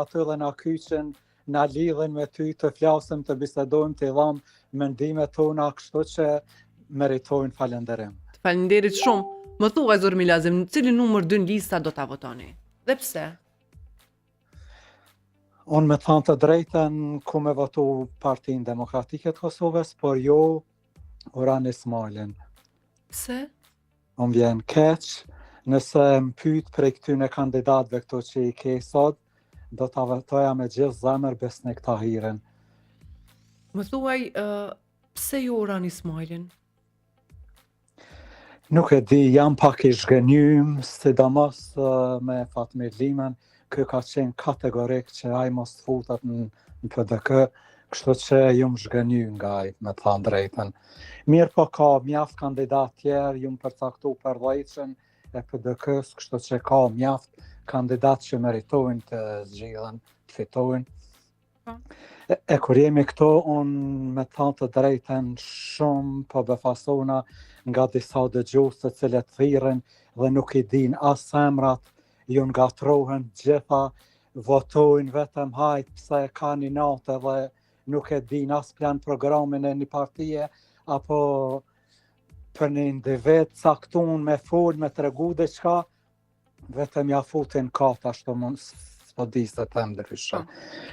aty dhe na kyçen, na lidhen me ty, të flasim, të bisedojmë, të dham mendimet tona, kështu që meritojnë falënderim. Faleminderit shumë. Më thuaj zor Milazem, në cilin numër 2 në lista do ta votoni? Dhe pse? Unë me thënë të drejtën, ku me votu Partinë Demokratike të Kosovës, por jo Orhan Ismailin. Pse? Unë vjen keq, nëse më pyet prej këtyne kandidatëve këto që i ke sot, do ta votoja me gjithë zemër Besnik Tahirin. Më thuaj, pse jo Orhan Ismailin? Nuk e di, jam pak i zhgënjym, sidomos me Fatmir Liman, kë ka qenë kategorik që ai mos futet në PDK, kështu që jam zhgënjy nga ai, me thënë drejtën. Mirë po ka mjaft kandidat tjerë, jam përcaktu përvojtshëm e PDK-s, kështu që ka mjaft kandidat që meritojnë të zgjidhen, të fitojnë. E kur jemi këto, unë me thënë të drejtën shumë po befasona nga disa dëgjues të cilët thirren dhe nuk i din as emrat, ju ngatrohen gjitha, votojnë vetëm hajt pse ka një natë dhe nuk e din as plan programin e një partie, apo për një individ caktun me fol, me tregu diçka, vetëm ja futin kata, ashtu mund s'po di se të them ndryshe.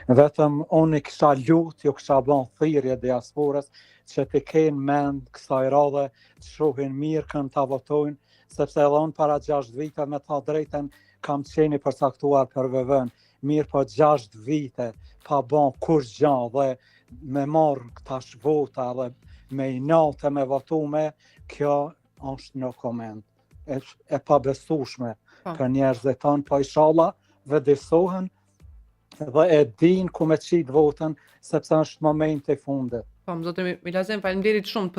Vetëm unë i kisha lut, ju kisha bën thirrje diasporës që të kenë mend kësaj radhe, të shohin mirë kënd ta votojnë, sepse edhe unë para 6 vite me ta drejtën kam qenë i përcaktuar për VV-n, mirë po 6 vite pa bën kurrë gjë dhe me marr tash vota dhe me i natë me votume, kjo është no comment. E pabesueshme për njerëzit tanë, po inshallah vëdësohen dhe e din ku me qit votën, sepse është momenti i fundit. Po, zotë Milazem, faleminderit shumë.